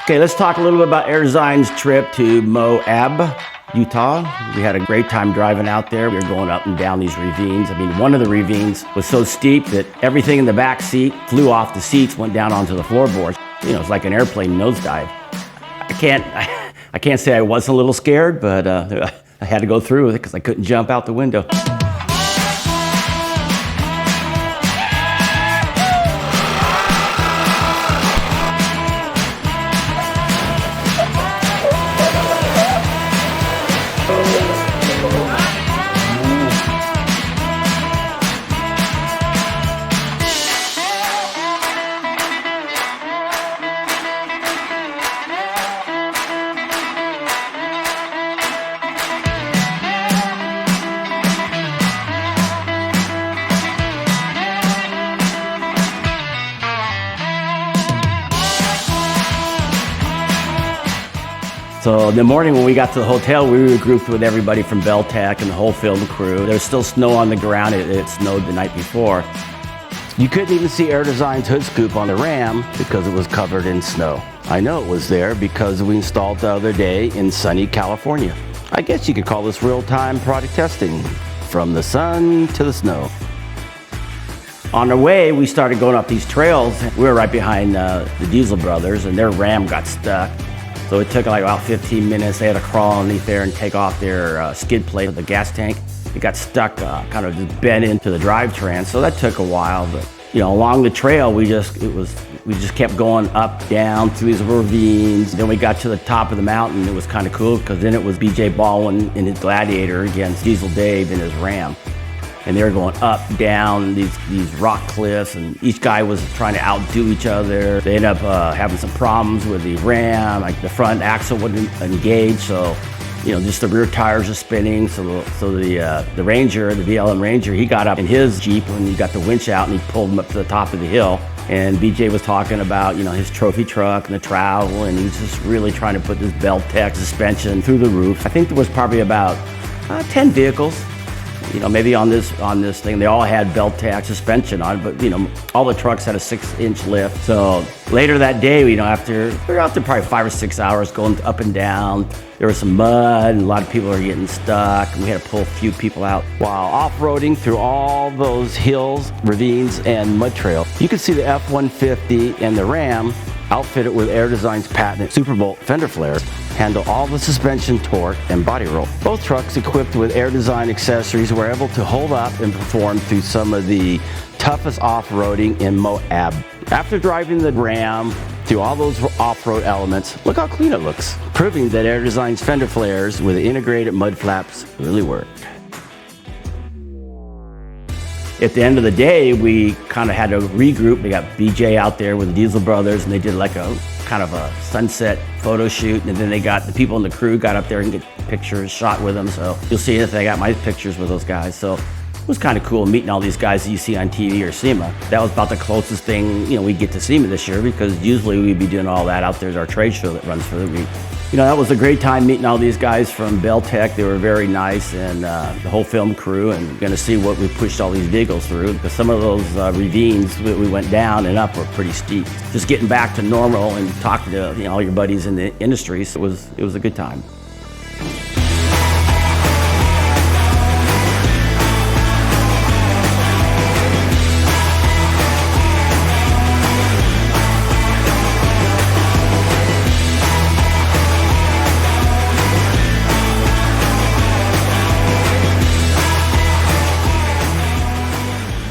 Okay, let's talk a little bit about Airdesign's trip to Moab, Utah. We had a great time driving out there. We were going up and down these ravines. I mean, one of the ravines was so steep that everything in the back seat flew off the seats, went down onto the floorboards. You know, it's like an airplane nosedive. I can't say I wasn't a little scared, but I had to go through with it because I couldn't jump out the window. So in the morning when we got to the hotel, we were grouped with everybody from Beltec and the whole film crew. There was still snow on the ground. It snowed the night before. You couldn't even see Airdesign's hood scoop on the Ram because it was covered in snow. I know it was there because we installed the other day in sunny California. I guess you could call this real-time product testing, from the sun to the snow. On the way, we started going up these trails. We were right behind the Diesel brothers, and their Ram got stuck. So it took like about 15 minutes. They had to crawl underneath there and take off their skid plate of the gas tank. It got stuck, kind of just bent into the drivetrain. So that took a while, but you know, along the trail, we just kept going up, down through these ravines. Then we got to the top of the mountain. It was kind of cool because then it was BJ Baldwin in his Gladiator against Diesel Dave in his Ram. And they were going up, down these rock cliffs, and each guy was trying to outdo each other. They ended up having some problems with the Ram, like the front axle wouldn't engage, so you know, just the rear tires are spinning. So the Ranger, the BLM Ranger, he got up in his Jeep when he got the winch out and he pulled him up to the top of the hill. And BJ was talking about, you know, his trophy truck and the travel, and he was just really trying to put this Beltec suspension through the roof. I think there was probably about 10 vehicles. You know, maybe on this thing, they all had Beltec suspension on it, but you know, all the trucks had a 6-inch lift. So later that day, you know, we were out there probably 5 or 6 hours going up and down. There was some mud and a lot of people were getting stuck, and we had to pull a few people out while off-roading through all those hills, ravines, and mud trails. You could see the F-150 and the Ram, outfitted with Airdesign's patented Superbolt fender flares, handle all the suspension torque and body roll. Both trucks equipped with Airdesign accessories were able to hold up and perform through some of the toughest off-roading in Moab. After driving the Ram through all those off-road elements, look how clean it looks, proving that Airdesign's fender flares with integrated mud flaps really work. At the end of the day, we kind of had to regroup. We got BJ out there with the Diesel brothers, and they did like a kind of a sunset photo shoot. And then they got the people in the crew got up there and get pictures shot with them. So you'll see if I got my pictures with those guys. So it was kind of cool meeting all these guys that you see on TV or SEMA. That was about the closest thing, you know, we get to SEMA this year, because usually we'd be doing all that out there at our trade show that runs for the week. You know, that was a great time meeting all these guys from Beltec. They were very nice, and the whole film crew, and going to see what we pushed all these vehicles through, because some of those ravines that we went down and up were pretty steep. Just getting back to normal and talking to, you know, all your buddies in the industry, so it was a good time.